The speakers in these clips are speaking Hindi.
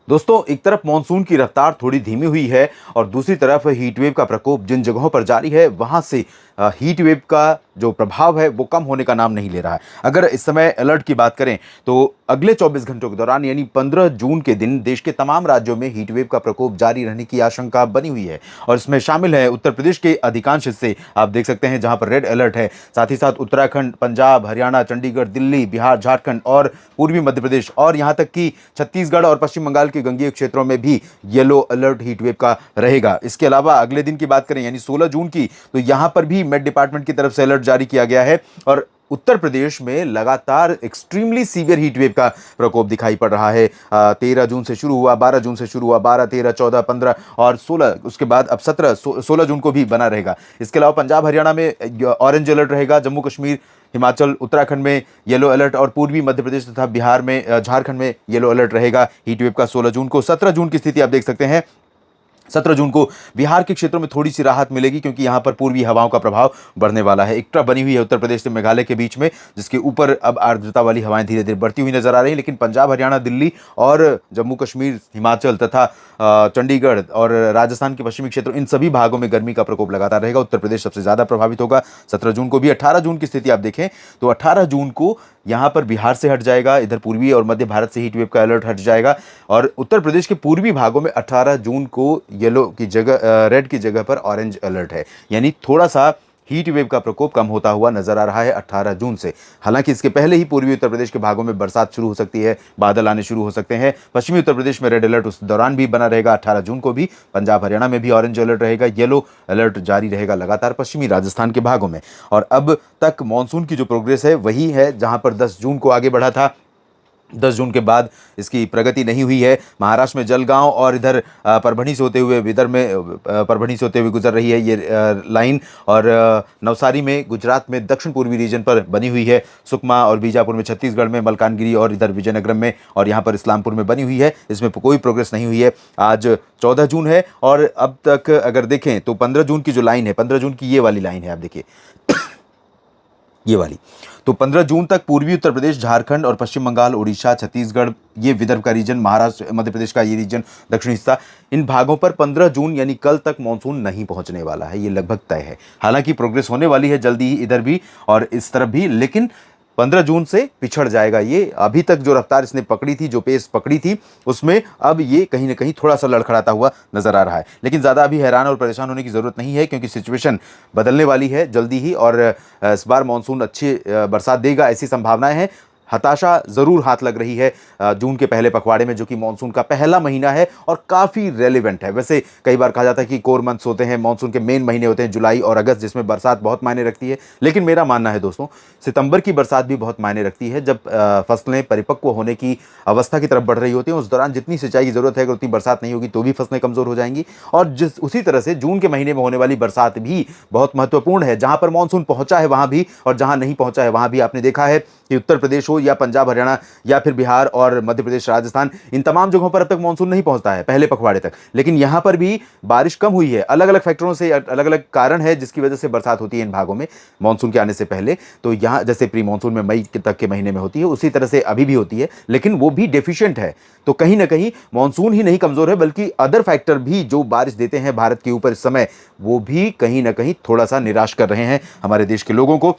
दोस्तों, एक तरफ मॉनसून की रफ्तार थोड़ी धीमी हुई है और दूसरी तरफ हीट वेव का प्रकोप जिन जगहों पर जारी है वहां से हीट वेव का जो प्रभाव है वो कम होने का नाम नहीं ले रहा है। अगर इस समय अलर्ट की बात करें तो अगले 24 घंटों के दौरान यानी 15 जून के दिन देश के तमाम राज्यों में हीट वेव का प्रकोप जारी रहने की आशंका बनी हुई है और इसमें शामिल है उत्तर प्रदेश के अधिकांश हिस्से, आप देख सकते हैं, जहां पर रेड अलर्ट है। साथ ही साथ उत्तराखंड, पंजाब, हरियाणा, चंडीगढ़, दिल्ली, बिहार, झारखंड और पूर्वी मध्य प्रदेश और यहां तक कि छत्तीसगढ़ और पश्चिम बंगाल के गंगेय क्षेत्रों में भी येलो अलर्ट हीट वेव का रहेगा। इसके अलावा अगले दिन की बात करें यानी 16 जून की, तो यहां पर भी मेट डिपार्टमेंट की तरफ से अलर्ट जारी किया गया है और उत्तर प्रदेश में लगातार एक्सट्रीमली सीवियर हीट वेव का प्रकोप दिखाई पड़ रहा है। 13 जून से शुरू हुआ, 12 जून से शुरू हुआ, 12, 13, 14, 15 और 16, उसके बाद अब 16 जून को भी बना रहेगा। इसके अलावा पंजाब, हरियाणा में ऑरेंज अलर्ट रहेगा, जम्मू कश्मीर, हिमाचल, उत्तराखंड में येलो अलर्ट और पूर्वी मध्य प्रदेश तथा बिहार में, झारखंड में येलो अलर्ट रहेगा हीटवेव का 16 जून को। 17 जून की स्थिति आप देख सकते हैं। 17 जून को बिहार के क्षेत्रों में थोड़ी सी राहत मिलेगी क्योंकि यहां पर पूर्वी हवाओं का प्रभाव बढ़ने वाला है। एक ट्रफ बनी हुई है उत्तर प्रदेश से मेघालय के बीच में, जिसके ऊपर अब आर्द्रता वाली हवाएं धीरे धीरे बढ़ती हुई नजर आ रही हैं। लेकिन पंजाब, हरियाणा, दिल्ली और जम्मू कश्मीर, हिमाचल तथा चंडीगढ़ और राजस्थान के पश्चिमी क्षेत्रों, इन सभी भागों में गर्मी का प्रकोप लगातार रहेगा। उत्तर प्रदेश सबसे ज्यादा प्रभावित होगा 17 जून को भी। 18 जून की स्थिति आप देखें तो 18 जून को यहां पर बिहार से हट जाएगा, इधर पूर्वी और मध्य भारत से हीट वेव का अलर्ट हट जाएगा और उत्तर प्रदेश के पूर्वी भागों में 18 जून को येलो की जगह, रेड की जगह पर ऑरेंज अलर्ट है। यानी थोड़ा सा हीट वेव का प्रकोप कम होता हुआ नजर आ रहा है 18 जून से। हालांकि इसके पहले ही पूर्वी उत्तर प्रदेश के भागों में बरसात शुरू हो सकती है, बादल आने शुरू हो सकते हैं। पश्चिमी उत्तर प्रदेश में रेड अलर्ट उस दौरान भी बना रहेगा 18 जून को भी। पंजाब, हरियाणा में भी ऑरेंज अलर्ट रहेगा, येलो अलर्ट जारी रहेगा लगातार पश्चिमी राजस्थान के भागों में। और अब तक मानसून की जो प्रोग्रेस है वही है जहां पर 10 जून को आगे बढ़ा था। 10 जून के बाद इसकी प्रगति नहीं हुई है। महाराष्ट्र में जलगांव और इधर परभणी से होते हुए, विदर्भ में परभणी से होते हुए गुजर रही है ये लाइन और नवसारी में, गुजरात में दक्षिण पूर्वी रीजन पर बनी हुई है। सुकमा और बीजापुर में, छत्तीसगढ़ में, मलकानगिरी और इधर विजयनगरम में और यहाँ पर इस्लामपुर में बनी हुई है। इसमें कोई प्रोग्रेस नहीं हुई है। आज 14 जून है और अब तक अगर देखें तो 15 जून की जो लाइन है, 15 जून की ये वाली लाइन है, आप देखिए ये वाली, तो 15 जून तक पूर्वी उत्तर प्रदेश, झारखंड और पश्चिम बंगाल, उड़ीसा, छत्तीसगढ़, ये विदर्भ का रीजन, महाराष्ट्र, मध्य प्रदेश का ये रीजन, दक्षिणी हिस्सा, इन भागों पर 15 जून यानी कल तक मानसून नहीं पहुंचने वाला है। ये लगभग तय है। हालांकि प्रोग्रेस होने वाली है जल्दी ही इधर भी और इस तरफ भी, लेकिन 15 जून से पिछड़ जाएगा ये। अभी तक जो रफ्तार इसने पकड़ी थी, जो पेस पकड़ी थी, उसमें अब ये कहीं ना कहीं थोड़ा सा लड़खड़ाता हुआ नजर आ रहा है। लेकिन ज़्यादा अभी हैरान और परेशान होने की ज़रूरत नहीं है क्योंकि सिचुएशन बदलने वाली है जल्दी ही और इस बार मानसून अच्छी बरसात देगा ऐसी संभावनाएं हैं। हताशा जरूर हाथ लग रही है जून के पहले पखवाड़े में, जो कि मानसून का पहला महीना है और काफी रेलेवेंट है। वैसे कई बार कहा जाता है कि कोर मंथ्स होते हैं, मानसून के मेन महीने होते हैं जुलाई और अगस्त, जिसमें बरसात बहुत मायने रखती है। लेकिन मेरा मानना है दोस्तों, सितंबर की बरसात भी बहुत मायने रखती है। जब फसलें परिपक्व होने की अवस्था की तरफ बढ़ रही होती हैं, उस दौरान जितनी सिंचाई की जरूरत है, अगर उतनी बरसात नहीं होगी तो भी फसलें कमजोर हो जाएंगी। और जिस उसी तरह से जून के महीने में होने वाली बरसात भी बहुत महत्वपूर्ण है। जहां पर मानसून पहुंचा है वहां भी और जहां नहीं पहुंचा है वहां भी आपने देखा है कि उत्तर प्रदेश हो या पंजाब, हरियाणा या फिर बिहार और मध्य प्रदेश, राजस्थान, इन तमाम जगहों पर अब तक मानसून नहीं पहुंचता है पहले पखवाड़े तक। लेकिन यहां पर भी बारिश कम हुई है, अलग अलग फैक्टरों से, अलग अलग कारण है जिसकी वजह से बरसात होती है इन भागों में मानसून के आने से पहले। तो यहां जैसे प्री मानसून में मई तक के महीने में होती है, उसी तरह से अभी भी होती है, लेकिन वो भी डेफिशिएंट है। तो कहीं ना कहीं मानसून ही नहीं कमजोर है, बल्कि अदर फैक्टर भी जो बारिश देते हैं भारत के ऊपर इस समय, वो भी कहीं ना कहीं थोड़ा सा निराश कर रहे हैं हमारे देश के लोगों को।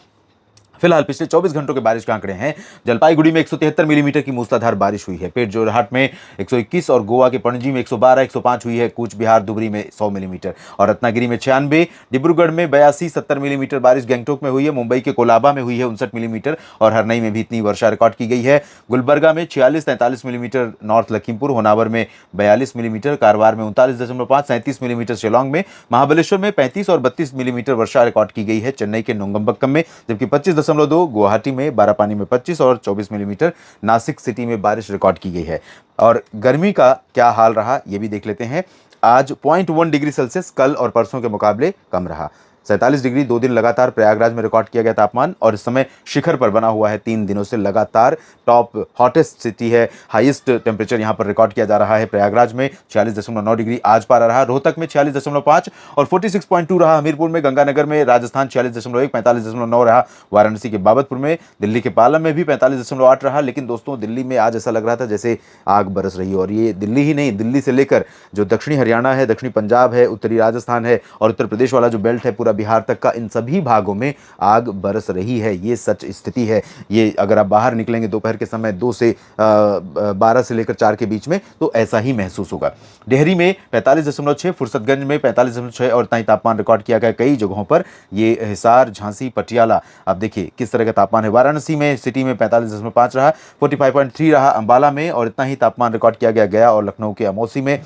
फिलहाल पिछले 24 घंटों के बारिश के आंकड़े हैं। जलपाईगुड़ी में 173 मिलीमीटर की मूसलाधार बारिश हुई है। पेट जोरहाट में 121 और गोवा के पणजी में 112, 105 हुई है। कूच बिहार, धुबरी में 100 मिलीमीटर और रत्नागिरी में 96, डिब्रूगढ़ में 82, 70 मिलीमीटर बारिश गैंगटोक में हुई है। मुंबई के कोलाबा में हुई है 59 मिलीमीटर और हरनई में भी इतनी वर्षा रिकॉर्ड की गई है। गुलबर्गा में 46, 43 मिलीमीटर, नॉर्थ लखीमपुर, होनावर में 42 मिलीमीटर, कारवार में 39.5, 37 मिलीमीटर, शिलोंग में, महाबलेश्वर में 35 और 32 मिलीमीटर वर्षा रिकॉर्ड की गई है। चेन्नई के नोंगम्बक्कम में जबकि 25.2, गुवाहाटी में, बारापानी में 25 और 24 मिलीमीटर, नासिक सिटी में बारिश रिकॉर्ड की गई है। और गर्मी का क्या हाल रहा ये भी देख लेते हैं। आज 0.1 डिग्री सेल्सियस कल और परसों के मुकाबले कम रहा। 47 डिग्री 2 दिन लगातार प्रयागराज में रिकॉर्ड किया गया तापमान, और इस समय शिखर पर बना हुआ है 3 दिनों से लगातार। टॉप हॉटेस्ट सिटी है, हाईएस्ट टेम्परेचर यहाँ पर रिकॉर्ड किया जा रहा है प्रयागराज में 46.9 डिग्री आज पारा रहा, रोहतक में 46.5 और 46.2 रहा हमीरपुर में, गंगानगर में, राजस्थान 46.1, 45.9 रहा वाराणसी के बाबतपुर में, दिल्ली के पालम में भी 45.8 रहा। लेकिन दोस्तों दिल्ली में आज ऐसा लग रहा था जैसे आग बरस रही है, और ये दिल्ली ही नहीं, दिल्ली से लेकर जो दक्षिणी हरियाणा है, दक्षिणी पंजाब है, उत्तरी राजस्थान है और उत्तर प्रदेश वाला जो बेल्ट है पूरा बिहार तक का, इन सभी भागों में आग बरस रही है। ये सच स्थिति है। ये अगर आप बाहर निकलेंगे दोपहर के समय 2 से 12 से लेकर 4 के बीच में तो ऐसा ही महसूस होगा। डेहरी में 45.6, फुर्सतगंज में 45.6 और इतना ही तापमान रिकॉर्ड किया गया कई जगहों पर। ये हिसार, झांसी, पटियाला, आप देखिए किस तरह का तापमान है। वाराणसी में सिटी में 45.5 रहा, 45.3 रहा अंबाला में, और इतना ही तापमान रिकॉर्ड किया गया गया और लखनऊ के अमौसी में।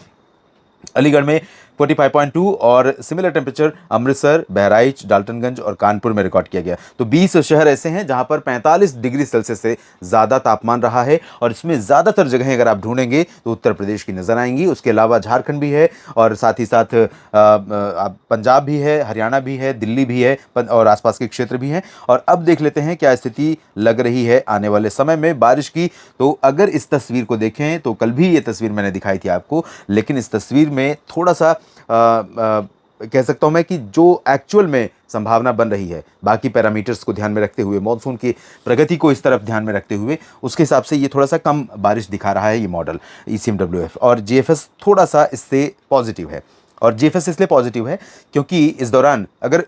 अलीगढ़ में 45.2 और सिमिलर टेम्परेचर अमृतसर, बहराइच, डाल्टनगंज और कानपुर में रिकॉर्ड किया गया। तो 20 शहर ऐसे हैं जहां पर 45 डिग्री सेल्सियस से ज़्यादा तापमान रहा है, और इसमें ज़्यादातर जगहें अगर आप ढूंढेंगे तो उत्तर प्रदेश की नज़र आएंगी। उसके अलावा झारखंड भी है, और साथ ही साथ पंजाब भी है, हरियाणा भी है, दिल्ली भी है और आसपास के क्षेत्र भी हैं। और अब देख लेते हैं क्या स्थिति लग रही है आने वाले समय में बारिश की। तो अगर इस तस्वीर को देखें तो कल भी ये तस्वीर मैंने दिखाई थी आपको, लेकिन इस तस्वीर में थोड़ा सा कह सकता हूं मैं कि जो एक्चुअल में संभावना बन रही है, बाकी पैरामीटर्स को ध्यान में रखते हुए, मॉनसून की प्रगति को इस तरफ ध्यान में रखते हुए, उसके हिसाब से ये थोड़ा सा कम बारिश दिखा रहा है ये मॉडल ECMWF। और GFS थोड़ा सा इससे पॉजिटिव है, और GFS इसलिए पॉजिटिव है क्योंकि इस दौरान अगर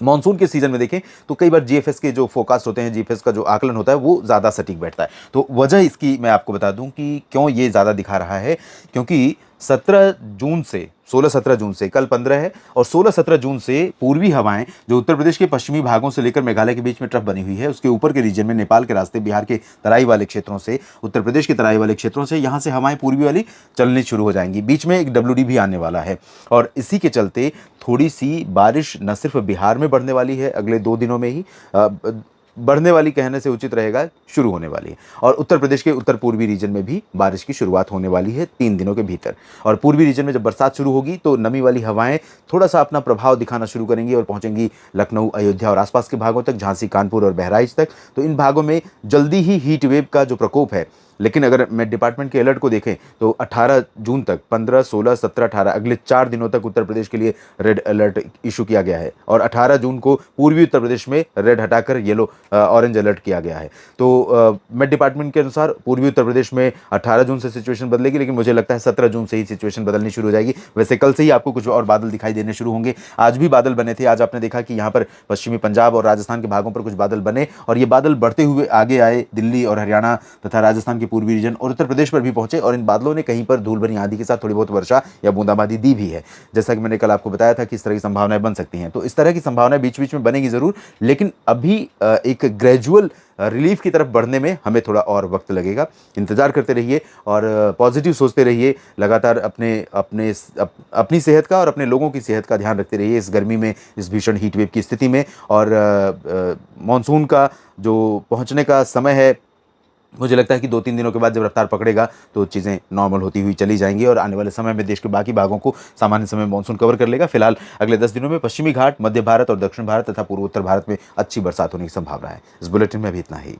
मॉनसून के सीजन में देखें तो कई बार GFS के जो फोरकास्ट होते हैं, GFS का जो आकलन होता है वो ज़्यादा सटीक बैठता है। तो वजह इसकी मैं आपको बता दूं कि क्यों ये ज़्यादा दिखा रहा है, क्योंकि 17 जून से 16-17 जून से, कल 15 है, और 16-17 जून से पूर्वी हवाएं जो उत्तर प्रदेश के पश्चिमी भागों से लेकर मेघालय के बीच में ट्रफ बनी हुई है, उसके ऊपर के रीजन में नेपाल के रास्ते, बिहार के तराई वाले क्षेत्रों से, उत्तर प्रदेश के तराई वाले क्षेत्रों से यहाँ से हवाएं पूर्वी वाली चलनी शुरू हो जाएंगी। बीच में एक WD भी आने वाला है, और इसी के चलते थोड़ी सी बारिश न सिर्फ बिहार में बढ़ने वाली है अगले 2 दिनों में ही, बढ़ने वाली कहने से उचित रहेगा, शुरू होने वाली है, और उत्तर प्रदेश के उत्तर पूर्वी रीजन में भी बारिश की शुरुआत होने वाली है 3 दिनों के भीतर। और पूर्वी रीजन में जब बरसात शुरू होगी तो नमी वाली हवाएं थोड़ा सा अपना प्रभाव दिखाना शुरू करेंगी और पहुंचेंगी लखनऊ, अयोध्या और आसपास के भागों तक, झांसी, कानपुर और बहराइच तक। तो इन भागों में जल्दी ही हीट वेव का जो प्रकोप है, लेकिन अगर मैं डिपार्टमेंट के अलर्ट को देखें तो 18 जून तक 15, 16, 17, 18 अगले 4 दिनों तक उत्तर प्रदेश के लिए रेड अलर्ट इशू किया गया है, और 18 जून को पूर्वी उत्तर प्रदेश में रेड हटाकर येलो ऑरेंज अलर्ट किया गया है। तो मेट डिपार्टमेंट के अनुसार पूर्वी उत्तर प्रदेश में 18 जून से सिचुएशन बदलेगी, लेकिन मुझे लगता है 17 जून से ही सिचुएशन बदलनी शुरू हो जाएगी। वैसे कल से ही आपको कुछ और बादल दिखाई देने शुरू होंगे, आज भी बादल बने थे। आज आपने देखा कि यहाँ पर पश्चिमी पंजाब और राजस्थान के भागों पर कुछ बादल बने, और ये बादल बढ़ते हुए आगे आए दिल्ली और हरियाणा तथा राजस्थान के पूर्वी रीजन और उत्तर प्रदेश पर भी पहुंचे, और इन बादलों ने कहीं पर धूल भरी आंधी के साथ थोड़ी बहुत वर्षा या बूंदाबांदी दी भी है। जैसा कि मैंने कल आपको बताया था कि इस तरह की संभावनाएं बन सकती हैं, तो इस तरह की संभावनाएं बीच बीच में बनेगी जरूर, लेकिन अभी एक ग्रेजुअल रिलीफ की तरफ बढ़ने में हमें थोड़ा और वक्त लगेगा। इंतजार करते रहिए और पॉजिटिव सोचते रहिए, लगातार अपनी सेहत का और अपने लोगों की सेहत का ध्यान रखते रहिए इस गर्मी में, इस भीषण हीट वेव की स्थिति में। और मॉनसून का जो पहुंचने का समय है, मुझे लगता है कि 2-3 दिनों के बाद जब रफ्तार पकड़ेगा तो चीज़ें नॉर्मल होती हुई चली जाएंगी, और आने वाले समय में देश के बाकी भागों को सामान्य समय मॉनसून कवर कर लेगा। फिलहाल अगले 10 दिनों में पश्चिमी घाट, मध्य भारत और दक्षिण भारत तथा पूर्वोत्तर भारत में अच्छी बरसात होने की संभावना है। इस बुलेटिन में अभी इतना ही।